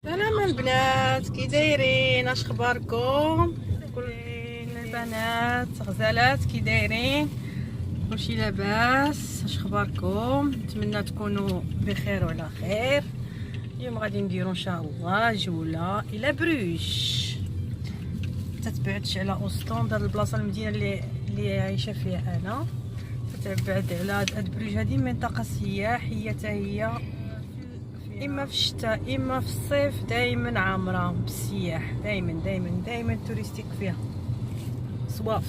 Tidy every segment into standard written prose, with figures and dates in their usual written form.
سلام البنات، كي دايرين؟ اش اخباركم؟ كلين البنات غزالات، كي دايرين؟ كلشي لاباس؟ اش اخباركم؟ نتمنى تكونوا بخير وعلى خير. اليوم غادي نديرو ان شاء الله جوله الى بروج. تتبعدش على اوستون، هاد البلاصه المدينه اللي عايشه فيها انا. تتبعد على هاد بروج. هذه منطقه سياحيه حتى هي، اما في الشتاء اما في الصيف دائما عامره بالسياح، دائما توريستيك فيها، سواء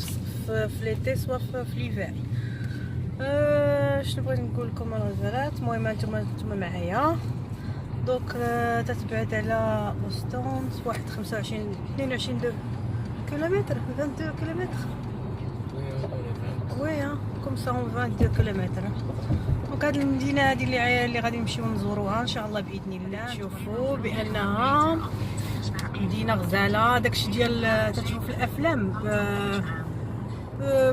في ليتي سواء في ليفير. شنو بغيت نقول لكم الغزالات؟ المهم انتم معايا دوك. تتبعد على اوستون واحد 25 22 كيلومتر، 22 كيلومتر ويا كوم سا 22 كيلومتر. دونك هاد المدينه هادي اللي غادي نمشيو نزوروها ان شاء الله باذن الله. تشوفوا بانها مدينه غزاله، داكشي ديال تشوفوا في الافلام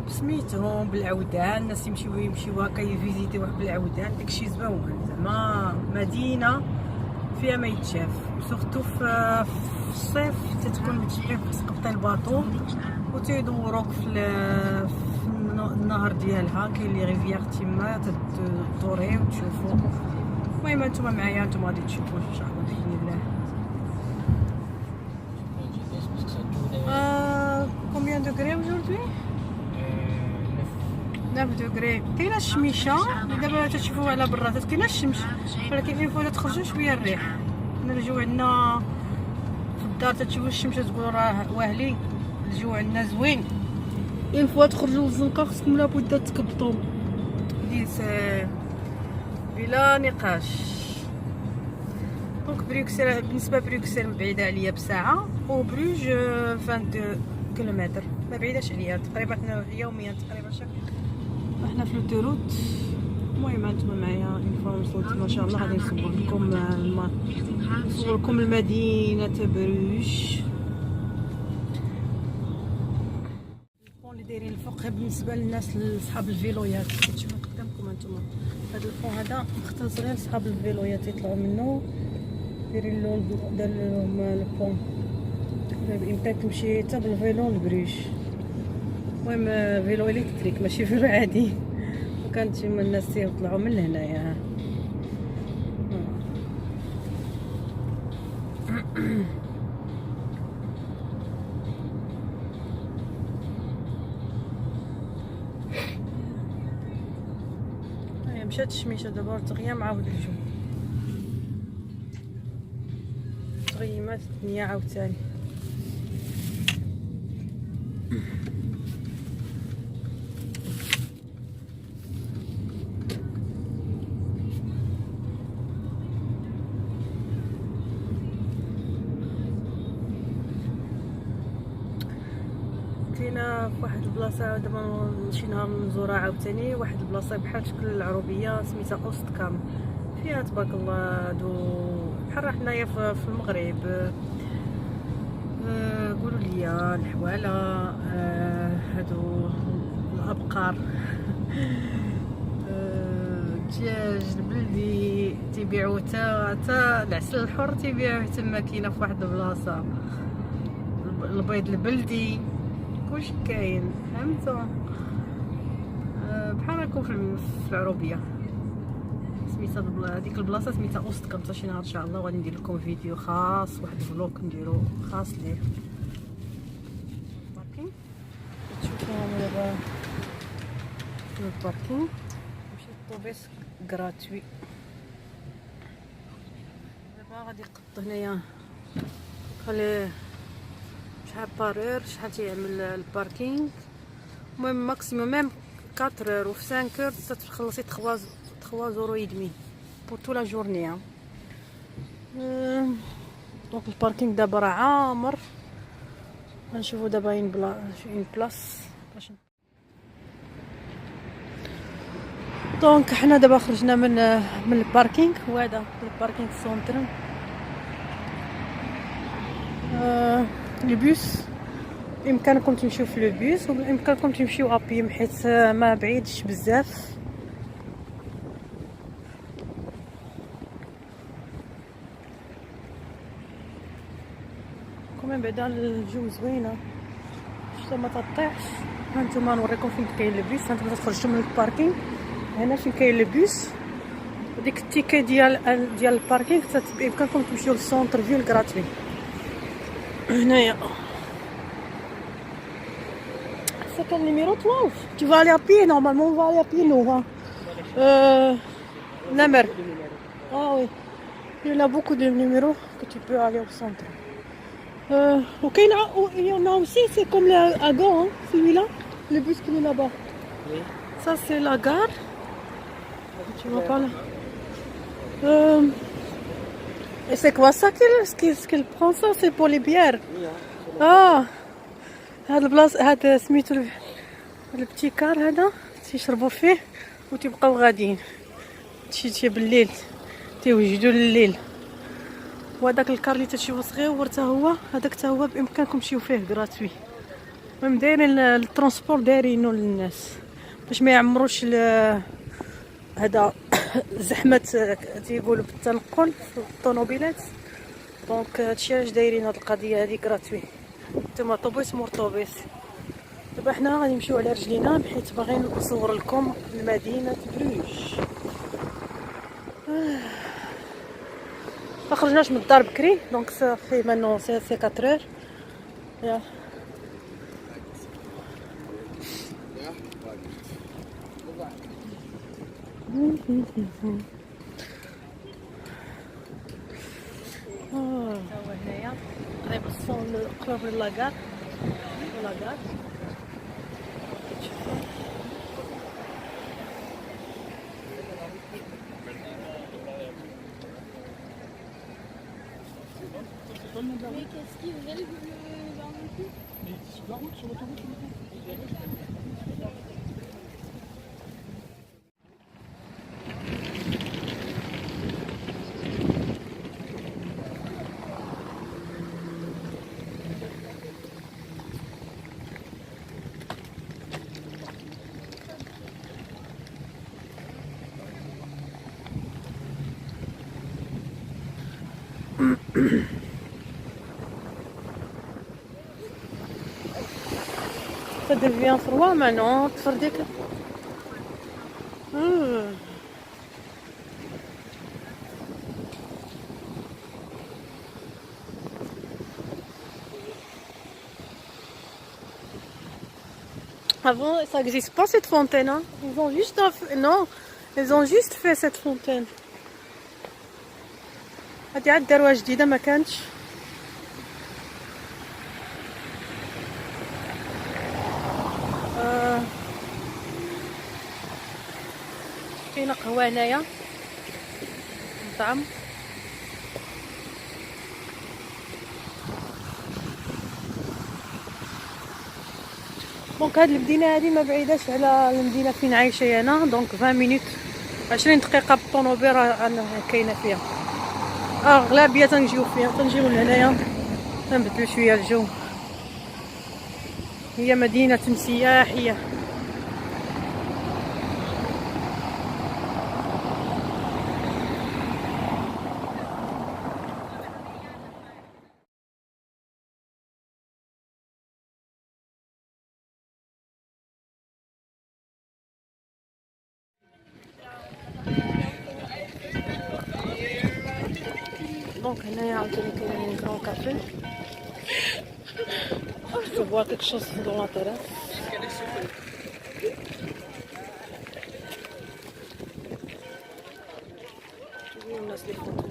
بسميتهم بالعودان، الناس يمشيو هكا يفيزيتيو واحد بالعودان، داكشي زوين زعما مدينه فيها ما يتشاف. سورتو في الصيف تتكون تجي في سقف الباطو وتيدوروك في النهر ديالها، كاين لي ريفيير تما تدوري وتشوفوا. المهم انتم معايا، انتم غادي تشوفوا ان شاء الله باذن الله. كومبيان دوغري aujourd'hui؟ 9 دوغري. كاينه الشميشه دابا تشوفوا على برا، كاينه الشمس، ولكن اين فوا تخرجوا شويه الريح. حنا الجو عندنا في الدار تشوفوا الشمس تقولوا راه واهلي، الجو عندنا زوين. اين فوا تخرجوا للزنقه خصكم لابد تكبطوا ديس بلا نقاش. دونك بروكسل بالنسبه بروكسل بعيده عليا بساعه، وبروج 22 كيلومتر ما بعيداش عليا تقريبا، يوميا تقريبا احنا في التروت. المهم انتم معايا وصلت ما شاء الله، غادي نصور لكم المدينه بروج. اللي دايرين الفوق بالنسبه للناس لصحاب الفيلويات، كتشوفوا قدامكم انتم هذا الفون هذا مختص غير لصحاب الفيلويات يطلعوا منه، دايرين له دار لهم البون بامكانك تمشي حتى بالفيلو لبريج. المهم فيلو الكتريك ماشي فيلو عادي، وكانت من الناس يطلعوا من هنايا. مشات الشميشه دابا تغيم، عاود الجو تغيمات الدنيا عاوتاني. كاينه في واحد البلاصه دابا شي نهار نزورها عاوتاني، واحد البلاصه بحال شكل العروبيه سميتها اوست كام، فيها تبارك الله بحال حنايا في المغرب. قولوا لي الحواله، هادو الابقار، الدجاج البلدي تيبيعوا حتى العسل الحر تيبيعوه تما. كاينه في واحد البلاصه البيض البلدي، كلشي كاين، فهمتوا؟ بحال هكا في العروبيه. سميتها هذيك البلاصه سميتها اوست كام. حتى شي نهار ان شاء الله غادي ندير لكم فيديو خاص، واحد الفلوق نديرو خاص ليه. باركينغ تشوفوا دابا في الباركينغ، ماشي الطوبيس غراتوي. دابا غادي يقط هنايا خليه شحال بارور، شحال تيعمل الباركينغ. المهم ماكسيموم ميم 4 اور وفي 5 اور تتخلصي 3 زورو يدمي بور تو لا جورني. دونك الباركينغ دابا راه عامر. غنشوفو دابا اون بلاص باش. دونك حنا دابا خرجنا من الباركينغ، وهذا الباركينغ سونتر. البيس بامكانكم تمشيو في البيس، وبامكانكم تمشيو ابي حيت ما بعيدش بزاف. كمان بعدا الجو زوينه، الشتا ما تطيحش. هانتوما نوريكم فين كاين البيس. هانتوما خرجتوا من الباركينغ، هنا فين كاين البيس. وديك التيكي ديال الباركينغ بامكانكم تمشيو للسونتر فيل غراتوي. هنايا c'est quel numéro 12? Tu vas aller à pied normalement, on va aller à pied nous. Hein. Namer. Ah oui. Il y en a beaucoup de numéros que tu peux aller au centre. Ok, il y en a aussi, c'est comme à Gand, hein, celui-là, le bus qui est là-bas. Oui. Ça c'est la gare. Tu vois pas là. Et c'est quoi ça qu'elle prend ça? C'est pour les bières. Ah. هاد البلاص هاد سميتو البتي كار هذا تيشربوا فيه وتيبقاو غاديين. تمشي بالليل تيوجدوا الليل. وهذاك الكار اللي تشوفوا صغير حتى هو هذاك حتى هو بامكانكم تمشيو فيه غراتوي. المهم دايرين الترونسبور دايرينو للناس باش ما يعمروش هذا زحمه تيقولوا بالتنقل في الطوموبيلات. دونك هادشي علاش دايرين هاد القضيه هادي غراتوي. نتوما طوبيس مورطوبيس. دابا حنا غادي نمشيو على رجلينا حيت باغيين نصور لكم مدينه بروج. ما خرجناش من الدار بكري دونك صافي مانو سي 4 يا هنايا غادي نوصلوا قرب لاكار. Mais qu'est-ce qu'ils veulent vers le coup? Mais sur la route, sur l'autoroute, Ça devient froid maintenant, تفرديك. Avant, ça n'existe pas cette fontaine. Hein. Ils ont juste non, ils ont juste fait cette fontaine. هادي عاد داروها جديدة ما كانتش. كاينه قهوه هنايا مطعم. دونك هاد المدينه هادي ما بعيداش على المدينه فين عايشه انا. دونك 20 مينوت 20 دقيقه بالطونوبيل كاينه فيها. اغلبيه تنجيو فيها تنجيو لهنايا تنبدلو شويه الجو. هي مدينه سياحيه. Donc هنايا عاوتاني كاين كرون كافي. Je bois quelque chose dans la terrasse. الناس اللي فوق.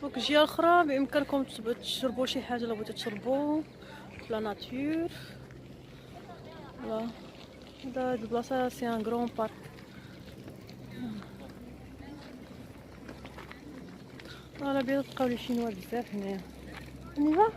دونك الجهه الاخرى بامكانكم تشربوا شي حاجه لو بغيتو تشربوا في لا ناتور. فوالا هاد البلاصه سي ان غران بارك. على بالي تلقاو لي شينوا بزاف هنايا. نيفا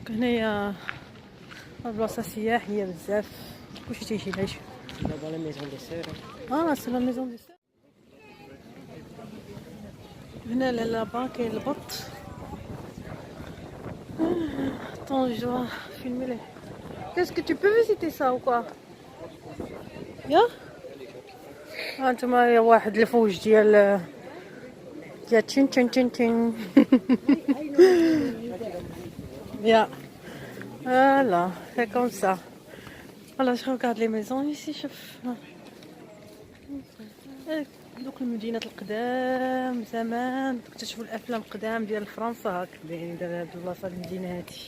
هنايا البلاصه سياحيه بزاف، كلشي تيجي يعيش. دابا لا ميزون دي سير. سي لا ميزون دي سير. هنا لابا كاين البط. Attends, je dois filmer les... Qu'est-ce que tu peux visiter ça ou quoi? يا هانتوما واحد الفوج ديال تشين تشين تشين تشين. يا فوالا سي كوم سا. فوالا جو ريغارد لي ميزون ايسي. شوف دوك المدينات القدام زمان تكتشفوا الافلام القدام ديال فرنسا هاك دايرين دابا هاد البلاصه المدينه هادي.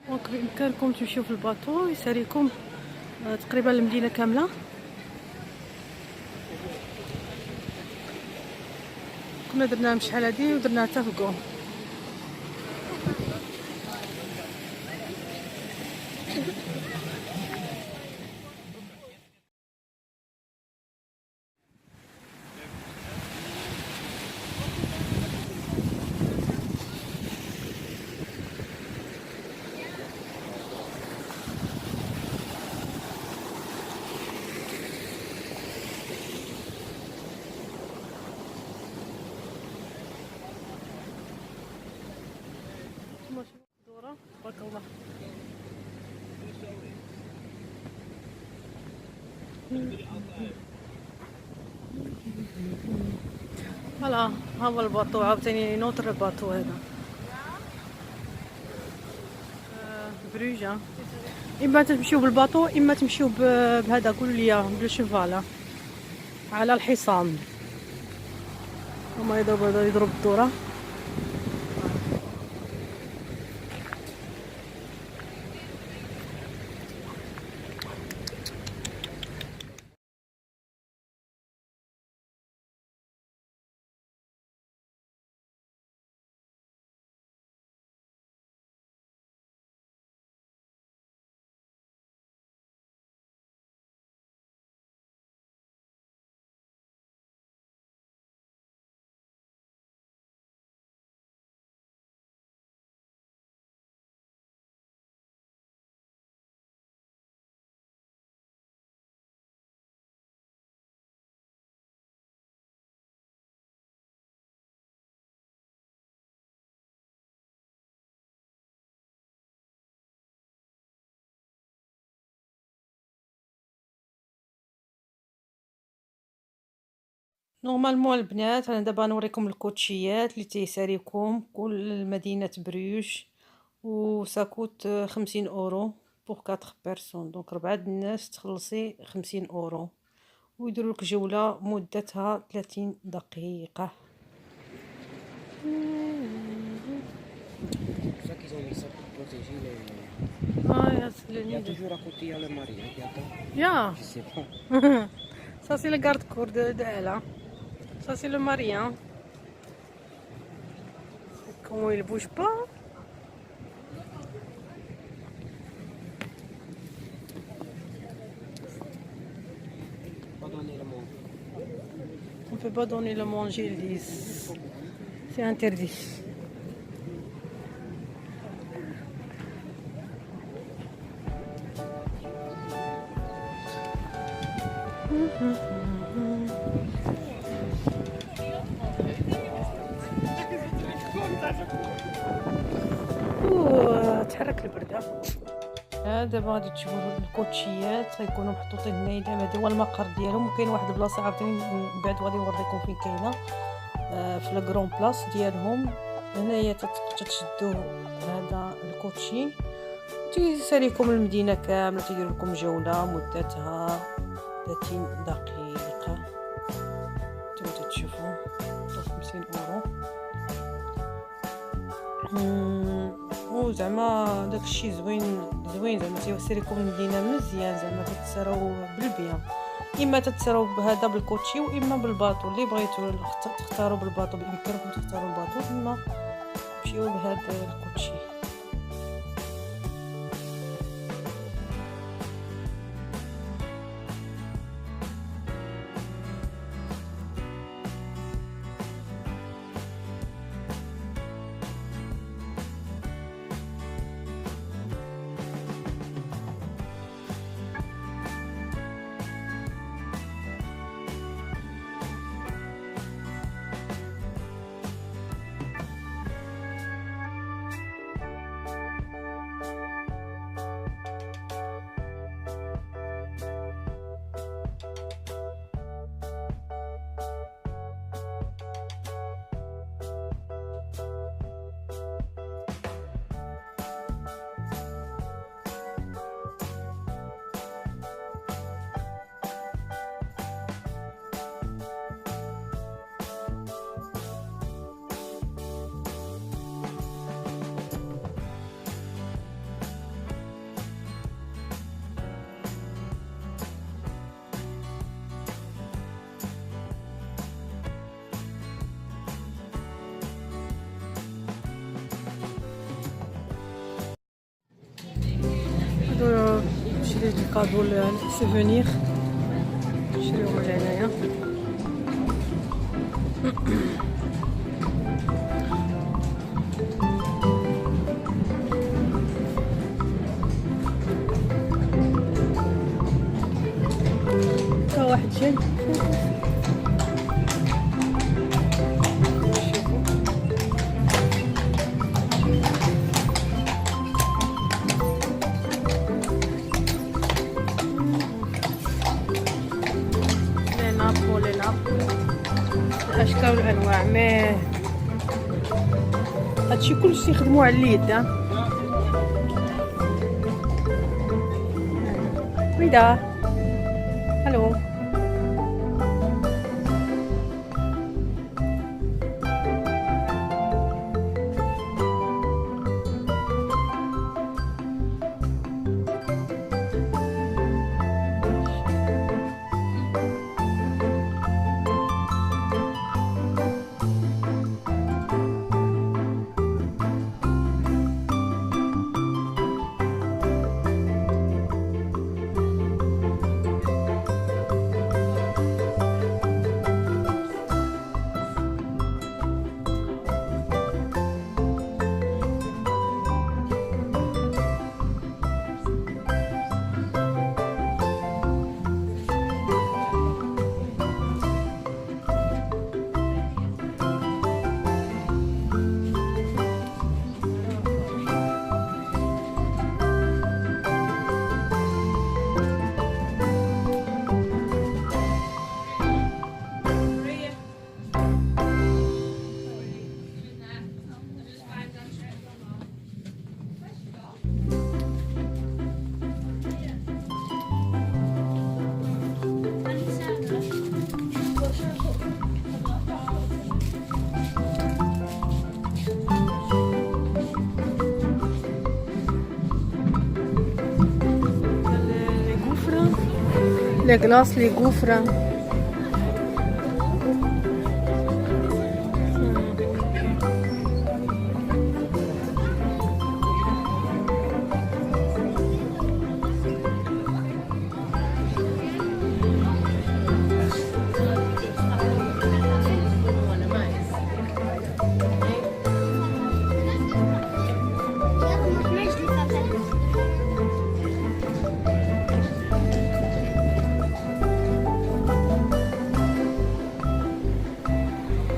دونك بإمكانكم تمشيو في الباطو يساريكم تقريبا المدينة كاملة. كنا درناها من شحال هادي ودرناها حتى في كوم. دورة تبارك الله. فوالا ها هو الباطو عاوتاني نوتر باطو هذا بروجا. اما تمشيو بالباطو اما تمشيو بهذا قولوا لي بالشفاله على الحصان. هما يضربوا الدوره. نورمالمون البنات انا دابا نوريكم الكوتشيات اللي تيساريكم كل مدينه بروج و ساكوت 50 اورو بوغ 4 بيرسون. دونك 4 الناس تخلصي 50 اورو ويديروا لك جوله مدتها 30 دقيقه. Ça qu'ils ont mis ça pour protéger les. يا Il y a toujours à côté il y a le mari qui attend. يا Je sais pas. ça c'est le garde corps de elle. Ça c'est le mari hein. Comment il bouge pas. Pas donner le mot. On peut pas donner le manger, ils disent. C'est interdit. تحرك البردة. دابا غادي تشوفوا الكوتشيات غيكونوا محطوطين هنا. هذا هو المقر ديالهم. وكاين واحد البلاصه عاوتاني من بعد غادي نوريكم فين كاينه في الكرون بلاص ديالهم. هنايا تشدوا هذا الكوتشي تيساليكم المدينه كامله، تيديروا لكم جوله مدتها 30 دقيقه. نتوما تشوفوا 50 اورو. وزعما داكشي زوين زعما تيوصلكم المدينه مزيان. زعما تتسراو بالبيان، اما تتسراو بهذا بالكوتشي واما بالباطو. اللي بغيتو تختاروا بالباطو بامكانكم تختاروا الباطو، اما نمشيو لهاد الكوتشي. هادو شريت الكادو السوفونير نشريوهم لهنايا. تا واحد جاي الاشكال والانواع. ما هادشي كلشي يخدموه على اليد. ويدا الو les glaces, les gaufres.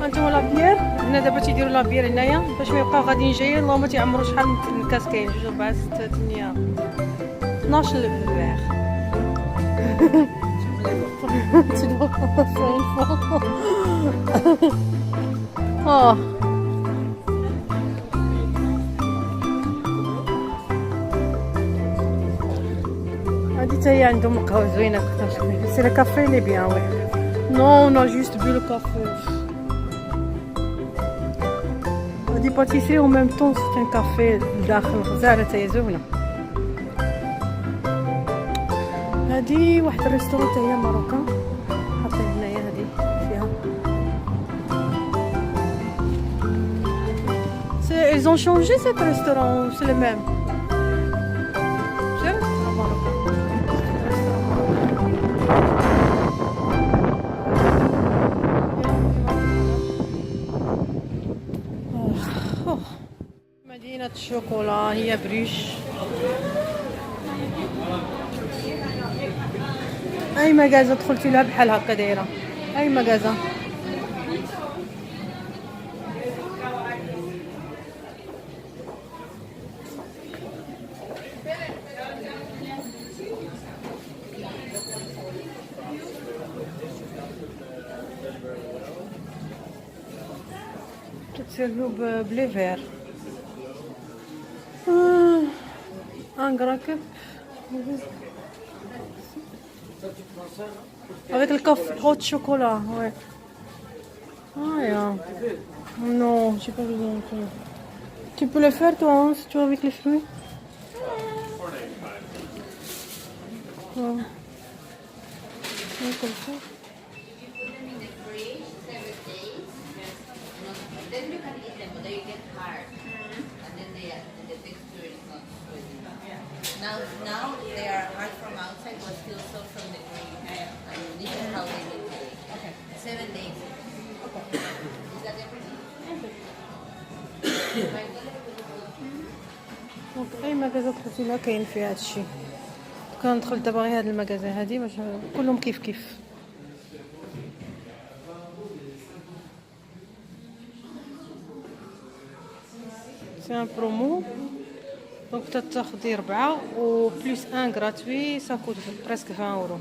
هانتوما لابيير هنا دابا تيديروا لابيير هنايا باش ما يبقاو غاديين جايين. اللهم تيعمروا شحال من الكاس كاين 2 4 6 8 12 البيغ. هادي حتى هي عندهم القهوه زوينه اكثر. سي لو كافي لي بيان وي. نو نو جوست بو لو كافي. هادي باتيسري او ميم طون سي ان كافي داخل غزاله حتى هي زوينه. هادي واحد الريستورون حتى هي ماروكان حاطين هنايا. هادي فيها ils ont changé cet restaurant ou c'est le même? C'est le restaurant marocain. مدينة الشوكولا هي بريش. اي مغازة دخلتي لها بحال هكا دايره، اي مغازة. تتسيرفيو بلي فير. ان كراكب avec le café au chocolat, ouais. Ah, yeah. Non, j'ai pas besoin de ça. Tu peux le faire toi, hein, si tu veux, avec les fruits. Ouais. Ouais, comme ça. Then you can eat them, but they get hard, and then the texture is not good. Now they are hard from outside, but still soft from the green. And this is how they look like. Okay. 7 days. Okay. Is that everything? دونك اي مغازة دخلتي لها كاين فيها هادشي. كندخل دابا غير هاد المغازة هادي باش كلهم كيف كيف. سي ان برومو دونك تاخدي 4 و بلس 1 غراتوي سا كوت بريسك 20 اورو.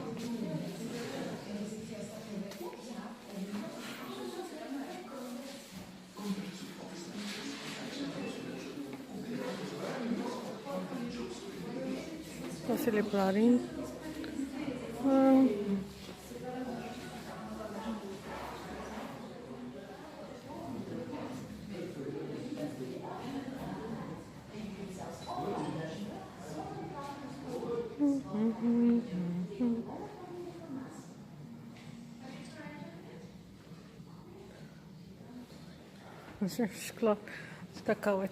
c'est les pralines. شكلاط كاكاوات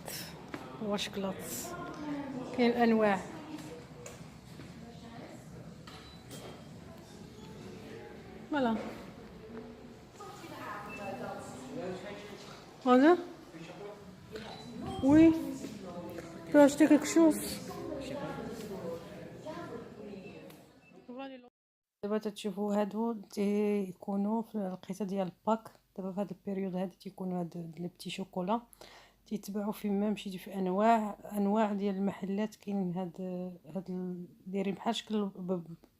وشكلاط كاين انواع. Voilà. Voilà. Oui. Tu peux acheter quelque chose? دابا تتشوفوا هادو تيكونوا في الوقيته ديال الباك. دابا في هاد البيريود هادي تيكونوا هاد لي بتي شوكولا تيتباعوا فيما مشيتي في انواع ديال المحلات. كاين هاد دايرين بحال شكل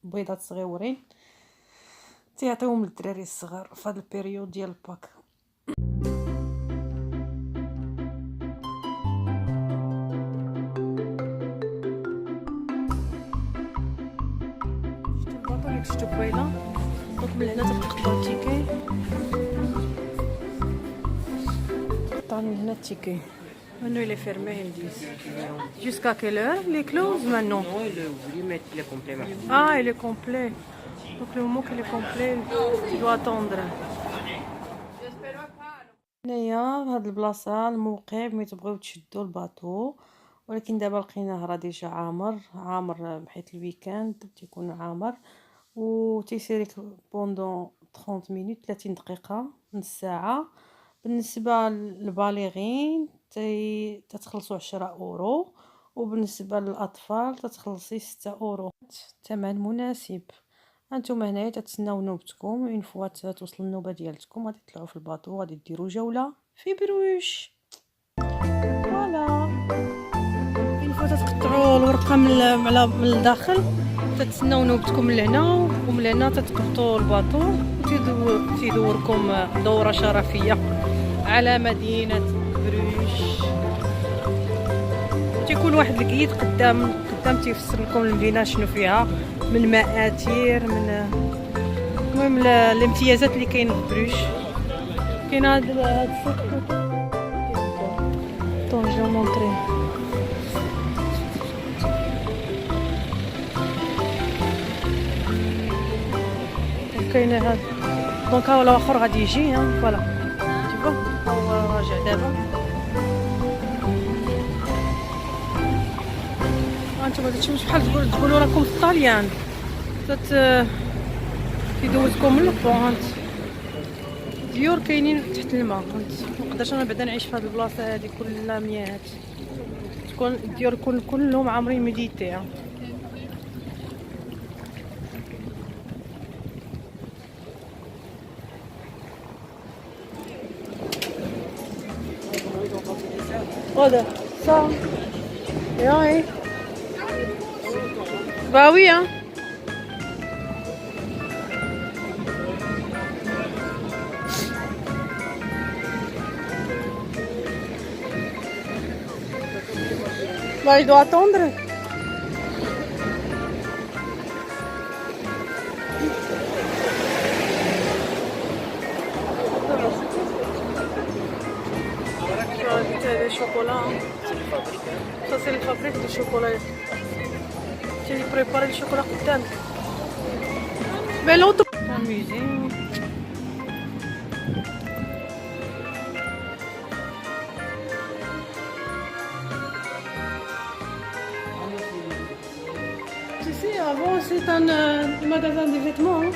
بيضات صغيورين تيعطيوهم للدراري الصغار في هاد البيريود ديال الباك. شفتوا الباطو اللي شفتو قبيله؟ دونك من هنا تقطعوا التيكي، تقطعوا من هنا التيكي. Maintenant il est fermé, ils disent. Jusqu'à quelle heure? Les close maintenant? Non, il est ouvert, mais il est complet maintenant. Ah, il est complet. Donc le moment qu'il est complet, tu dois attendre. هنايا هاد البلاصه الموقع ملي تبغيو تشدوا الباطو، ولكن دابا لقيناه راه ديجا عامر بحيث الويكاند تيكون عامر وتيسيريك بوندون 30 مينوت 30 دقيقه نص ساعه. بالنسبه للبالغين تتخلصوا 10 اورو، وبالنسبه للاطفال تتخلصي 6 اورو. ثمن مناسب. هانتوما هنايا تتسناو نوبتكم، اون فوا توصل النوبه ديالتكم غادي تطلعوا في الباطو غادي ديروا جوله في بروش. فوالا اون فوا تقطعوا الورقه من الداخل تتسناو نوبتكم لهنا، ومن هنا تتقبطوا الباطو وتيدوركم دوره شرفيه على مدينه بروش. تيكون واحد الكيد قدام تيفسر لكم المدينه شنو فيها من مآثير، من المهم الامتيازات اللي كاين في بروش. كاين هاد السوق طونجو مونطري. كاين هاد دونك ها الاخر غادي يجي. فوالا شوفوا هو راجع دابا. انتم داكشي مش بحال تقولوا راكم في الطاليان كيدوزكم من البونط. ديور كاينين تحت الماء. منقدرش انا بعدا نعيش في هاد البلاصه هادي كلها مياه، تكون الديور كلهم عامرين ميديتي. هذا صح ياي باوية. Bah, je dois attendre. Des chocolats. Ça c'est les fabriques de chocolat. Ils préparent le chocolat قدام. Mais l'autre musée. Tu sais, avant c'est un magasin de vêtements. Hein.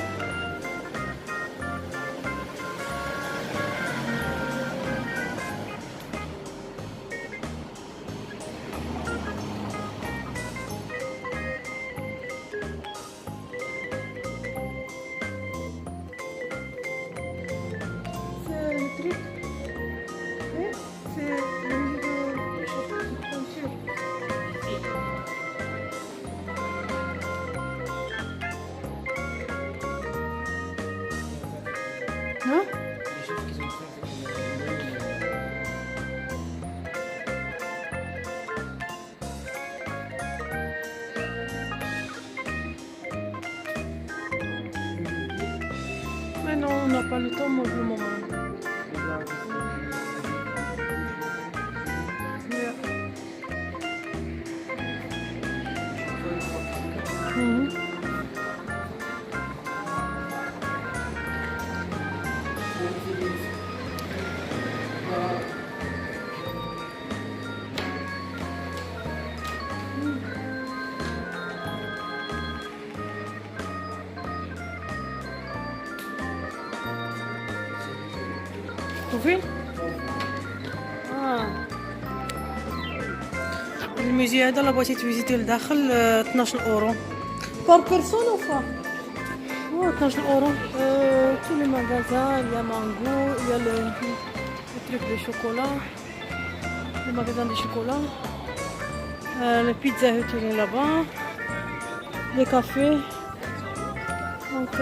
Hein? Mais non, on n'a pas le temps pour le moment. Yeah. شوفي الميزي هذا لا بغيتي تفيزيتي لداخل 12 اورو بار بيرسون وفا 12 اورو. tous les magasins, il y a Mango, il y a le truc de chocolat, le magasin de chocolat, les pizzas sont là-bas, les cafés. Donc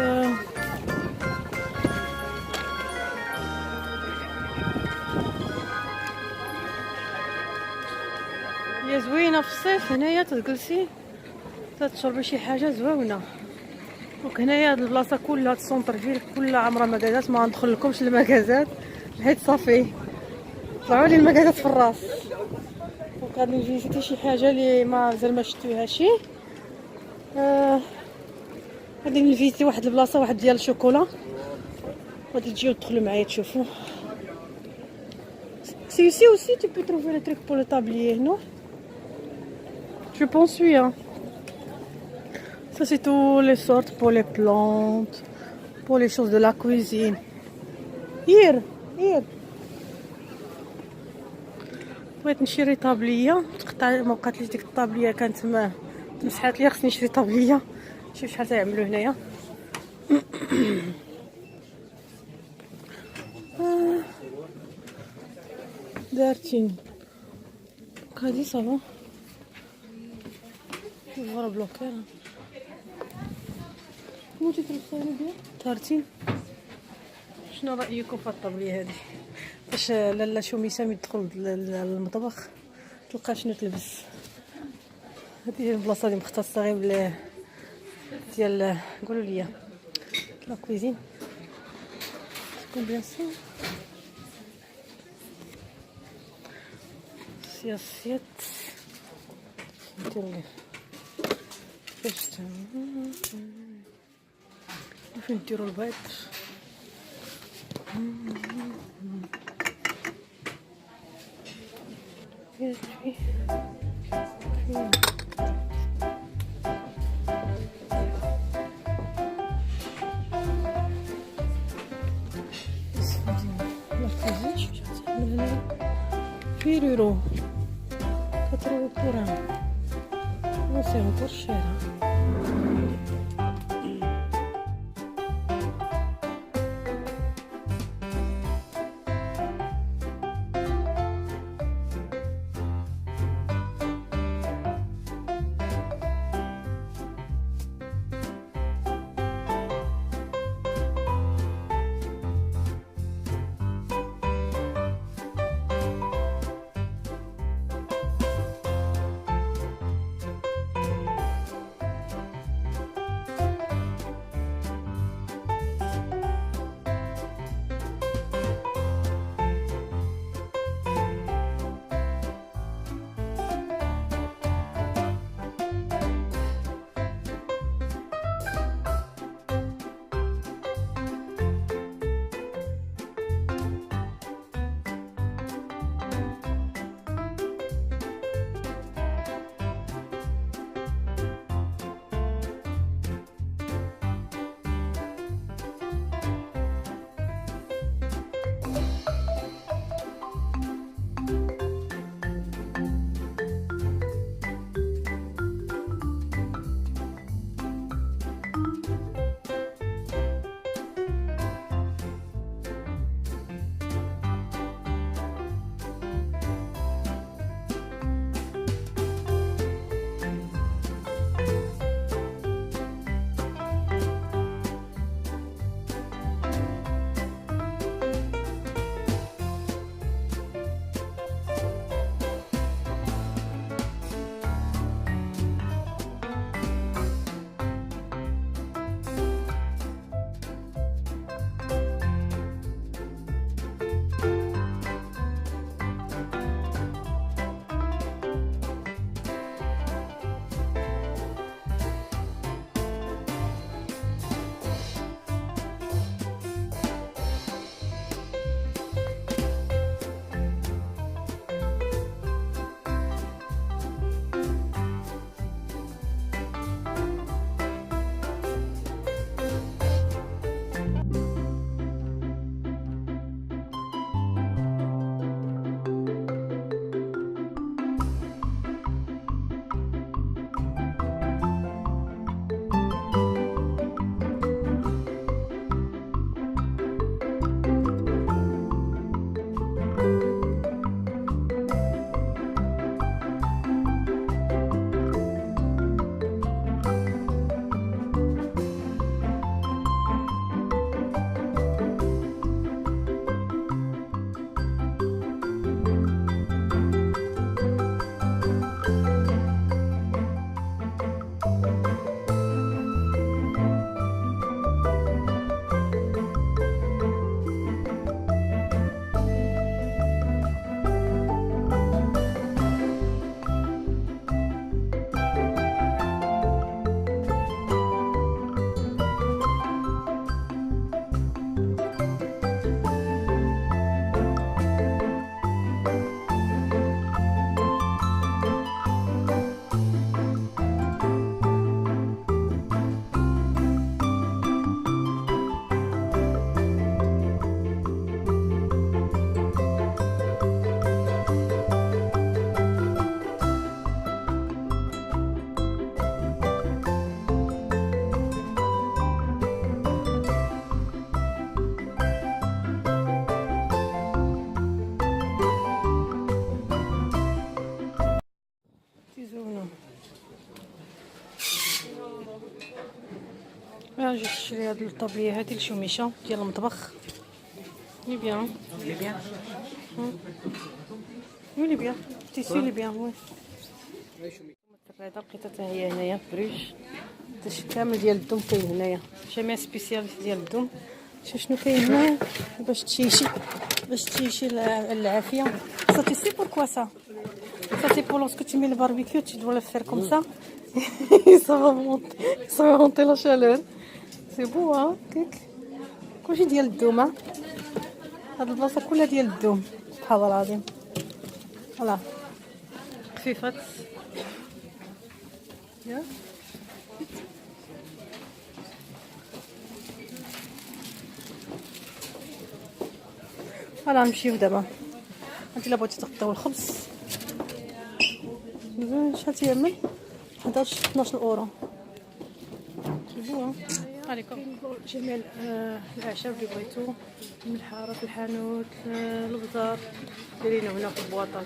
هي زوينه في الصيف. هنايا تجلسي تشربي شي حاجه زوينه. دونك هنايا هاد البلاصه كلها السونتر فيل كلها عامره مكازات. ما ندخل لكمش المكازات حيت صافي طلعوا لي المكازات في الراس. دونك غادي نفيزيتي شي حاجه اللي مازال ما شفتوهاش. غادي نفيزيتي واحد البلاصه واحد ديال الشوكولا. غادي تجيو تدخلوا معايا تشوفوا. C'est ici aussi tu peux trouver les trucs pour le tablier, non? Je pense oui. Hein. Ça c'est toutes les sortes pour les plantes, pour les choses de la cuisine. Here. بغيت نشري طابليه تقطع ما بقاتليش ديك الطابليه كانت مسحات لي. خصني نشري طابليه. شوف شحال تيعملوا هنايا. دارتين هادي صافا. شوف غير بلوكير. كيما تيترسلوا بيها تارتين. شنو رايكم في الطابليه هذه؟ باش لاله شوميسه يدخل للمطبخ تلقى شنو تلبس. هذه البلاصه اللي مختصه غير بال ديال قولوا لي لا كويزين تكون بيان سور. سياسيات نديرو ليه باش فين نديرو البيض. €4. 4 dirhams. Non, c'est encore cher. جيت نشري هاد الطابليه هادي الشوميشه ديال المطبخ. لي بيان لي بيان وي لي بيان تيسي لي بيان وي. هذا لقيتها حتى هي هنايا في بروج. هادشي كامل ديال الدوم كاين هنايا، جميع سبيسياليتي ديال الدوم. شنو كاين هنايا باش تشيشي العافيه. Ça tu sais pourquoi ça? Ça c'est pour lorsque tu mets le barbecue, tu dois le faire comme ça. Ça va monter la chaleur. C'est beau hein. كلشي ديال الدوم. هاد البلاصه كلها ديال الدوم سبحان الله العظيم. فوالا خفيفات يا فوالا نمشيو دابا. انت الا بغيتي تقطيو الخبز شحال تيعمل 11 12 اورو. جيبوها عليكم جميع الاعشاب اللي بغيتو من الحاره في الحانوت البزار دايرين هنا في البواطه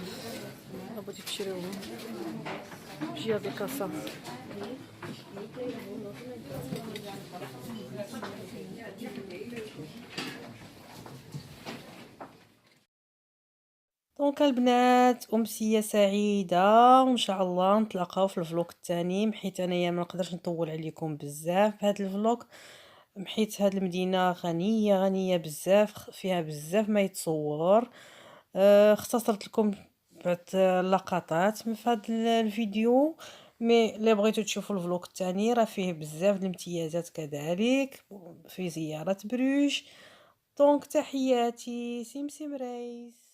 بغيتو تشريوهم جي هاد الكاسه. دونك البنات امسيه سعيده وان شاء الله نتلاقاو في الفلوق الثاني، حيت انايا ما نقدرش نطول عليكم بزاف في هذا الفلوق، حيت هذه المدينه غنيه بزاف، فيها بزاف ما يتصور. اختصرت لكم بعض اللقطات من هذا الفيديو، مي اللي بغيتو تشوفوا الفلوق الثاني راه فيه بزاف الامتيازات كذلك في زياره بروج. دونك تحياتي، سمسم ريس.